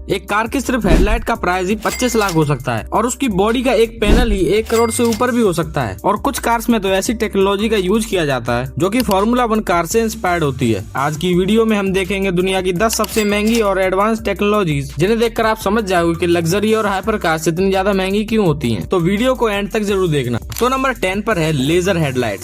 एक कार की सिर्फ हेडलाइट का प्राइस ही 25 लाख हो सकता है और उसकी बॉडी का एक पैनल ही 1 करोड़ से ऊपर भी हो सकता है। और कुछ कार्स में तो ऐसी टेक्नोलॉजी का यूज किया जाता है जो कि फार्मूला 1 कार से इंस्पायर्ड होती है। आज की वीडियो में हम देखेंगे दुनिया की 10 सबसे महंगी और एडवांस टेक्नोलॉजीज, जिन्हें देखकर आप समझ जाओगे कि लग्जरी और हाइपर कार्स इतनी ज्यादा महंगी क्यों होती हैं। तो वीडियो को एंड तक जरूर देखना। तो नंबर 10 पर है laser headlight.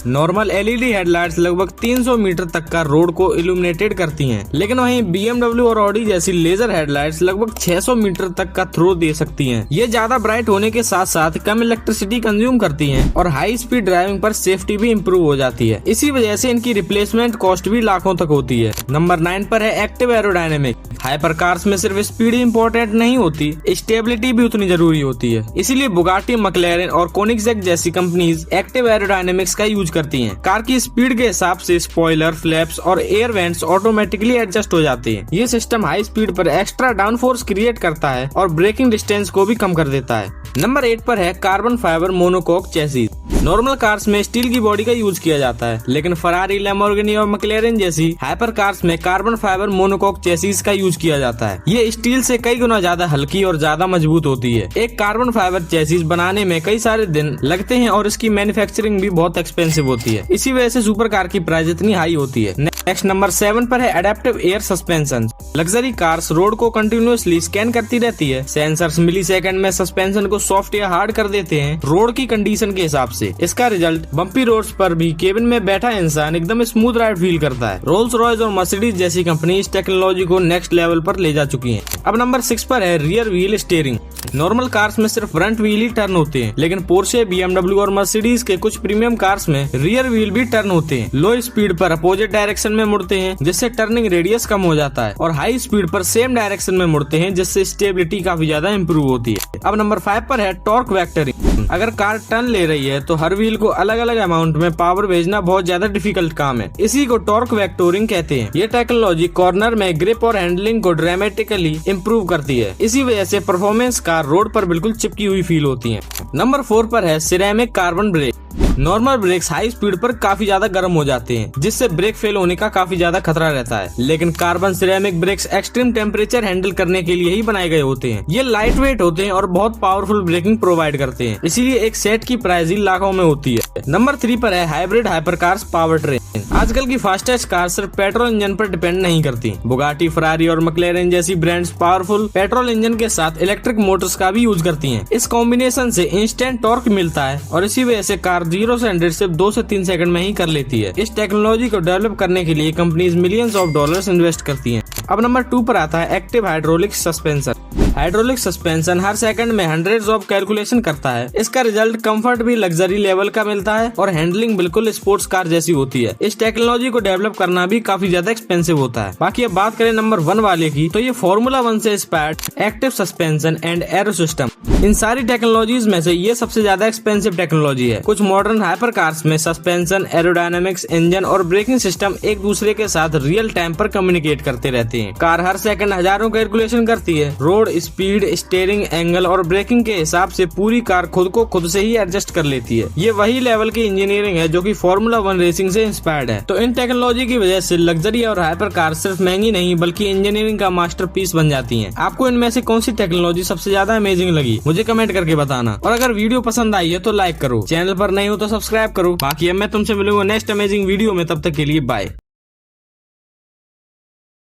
Normal LED headlights लगभग 300 मीटर तक का रोड को इल्यूमिनेटेड करती हैं, लेकिन वहीं BMW और ऑडी जैसी लेजर हेडलाइट्स लगभग 600 मीटर तक का थ्रो दे सकती हैं। ये ज्यादा ब्राइट होने के साथ साथ कम इलेक्ट्रिसिटी कंज्यूम करती हैं और हाई स्पीड ड्राइविंग पर सेफ्टी भी इम्प्रूव हो जाती है। इसी वजह से इनकी रिप्लेसमेंट कॉस्ट भी लाखों तक होती है। नंबर 9 पर है एक्टिव एरोडायनेमिक। हाइपर कार्स में सिर्फ स्पीड इम्पोर्टेंट नहीं होती, स्टेबिलिटी भी उतनी जरूरी होती है। इसीलिए बुगाटी, मैक्लेरेन और कोनिग्सेक जैसी कंपनीज एक्टिव एरोडायनेमिक्स का यूज करती हैं। कार की स्पीड के हिसाब से स्पॉइलर, फ्लैप्स और एयर वेंट्स ऑटोमेटिकली एडजस्ट हो जाते हैं। ये सिस्टम हाई स्पीड पर एक्स्ट्रा डाउनफोर्स क्रिएट करता है और ब्रेकिंग डिस्टेंस को भी कम कर देता है। नंबर 8 पर है carbon fibre monocoque chassis. Normal cars में स्टील की बॉडी का यूज किया जाता है, लेकिन फरारी, लैम्बोर्गिनी और मैक्लेरेन जैसी हाइपर कार्स में कार्बन फाइबर मोनोकोक चेसिस का यूज किया जाता है। ये स्टील से कई गुना ज्यादा हल्की और ज्यादा मजबूत होती है। एक कार्बन फाइबर चेसिस बनाने में कई सारे दिन लगते हैं और इसकी मैन्युफैक्चरिंग भी बहुत एक्सपेंसिव होती है। इसी वजह से सुपर कार की प्राइस इतनी हाई होती है। नेक्स्ट नंबर 7 पर है adaptive air suspension. Luxury cars road को कंटिन्यूअसली स्कैन करती रहती है। सेंसर्स मिलीसेकंड में सस्पेंशन को सॉफ्ट या हार्ड कर देते हैं रोड की कंडीशन के हिसाब से। इसका रिजल्ट बम्पी रोड्स पर भी केबिन में बैठा इंसान एकदम स्मूथ राइड फील करता है। रोल्स रॉयस और मर्सिडीज जैसी कंपनी इस टेक्नोलॉजी को नेक्स्ट लेवल पर ले जा चुकी है। अब नंबर 6 पर है rear wheel steering. Normal cars में सिर्फ फ्रंट व्हील ही टर्न होते हैं, लेकिन पोर्शे, BMW और मर्सिडीज के कुछ प्रीमियम कार्स में रियर व्हील भी टर्न होते हैं। लो स्पीड पर अपोजिट डायरेक्शन में मुड़ते हैं, जिससे टर्निंग रेडियस कम हो जाता है, और हाई स्पीड पर सेम डायरेक्शन में मुड़ते हैं, जिससे स्टेबिलिटी काफी ज्यादा इम्प्रूव होती है। अब नंबर 5 पर है टॉर्क वेक्टरिंग। अगर कार टर्न ले रही है तो हर व्हील को अलग अलग अमाउंट में पावर भेजना बहुत ज्यादा डिफिकल्ट काम है। इसी को टॉर्क वेक्टोरिंग कहते हैं। ये टेक्नोलॉजी कॉर्नर में ग्रिप और हैंडलिंग को ड्रामेटिकली इम्प्रूव करती है। इसी वजह से परफॉर्मेंस कार रोड पर बिल्कुल चिपकी हुई फील होती है। नंबर 4 पर है ceramic carbon brake. Normal brakes high speed पर काफी ज्यादा गर्म हो जाते हैं, जिससे ब्रेक फेल होने का काफी ज्यादा खतरा रहता है। लेकिन carbon ceramic brakes extreme temperature handle करने के लिए ही बनाए गए होते हैं। ये लाइट वेट होते हैं और बहुत पावरफुल ब्रेकिंग प्रोवाइड करते हैं। इसीलिए एक सेट की प्राइस ही लाखों में होती है। नंबर 3 पर है hybrid hyper cars power train. आजकल की फास्टेस्ट कार सिर्फ पेट्रोल इंजन पर डिपेंड नहीं करती। बुगाटी, फरारी और मैक्लेरेन जैसी ब्रांड्स पावरफुल पेट्रोल इंजन के साथ इलेक्ट्रिक मोटर्स का भी यूज करती हैं। इस कॉम्बिनेशन से इंस्टेंट टॉर्क मिलता है और इसी वजह से कार 0 से 100 सिर्फ 2 से 3 सेकंड में ही कर लेती है। इस टेक्नोलॉजी को डेवलप करने के लिए companies millions of dollars invest करती हैं। अब नंबर 2 पर आता है active hydraulic suspension. Hydraulic suspension हर सेकंड में हंड्रेड्स ऑफ कैलकुलेशन करता है। इसका रिजल्ट कंफर्ट भी लग्जरी लेवल का मिलता है और हैंडलिंग बिल्कुल स्पोर्ट्स कार जैसी होती है। इस टेक्नोलॉजी को डेवलप करना भी काफी ज्यादा एक्सपेंसिव होता है। बाकी अब बात करें नंबर 1 वाले की, तो ये फार्मूला 1 से inspired active suspension and aero system. इन सारी टेक्नोलॉजीज में से ये सबसे ज्यादा एक्सपेंसिव टेक्नोलॉजी है। कुछ मॉडर्न हाइपर कार्स में सस्पेंशन, एरोडायनेमिक्स, इंजन और ब्रेकिंग सिस्टम एक दूसरे के साथ रियल टाइम पर कम्युनिकेट करते रहते हैं। कार हर सेकंड हजारों कैलकुलेशन करती है। रोड स्पीड, स्टीयरिंग एंगल और ब्रेकिंग के हिसाब से पूरी कार खुद को खुद से ही एडजस्ट कर लेती है। ये वही लेवल की इंजीनियरिंग है जो कि फार्मूला 1 रेसिंग से इंस्पायर्ड है। तो इन टेक्नोलॉजी की वजह से लग्जरी और हाइपर कार सिर्फ महंगी नहीं बल्कि इंजीनियरिंग का मास्टरपीस बन जाती हैं। आपको इनमें से कौन सी टेक्नोलॉजी सबसे ज्यादा अमेजिंग लगी, मुझे कमेंट करके बताना। और अगर वीडियो पसंद आई है तो लाइक करो, चैनल पर नहीं हो तो सब्सक्राइब करो। बाकी अब मैं तुमसे मिलूंगा नेक्स्ट अमेजिंग वीडियो में। तब तक के लिए बाय।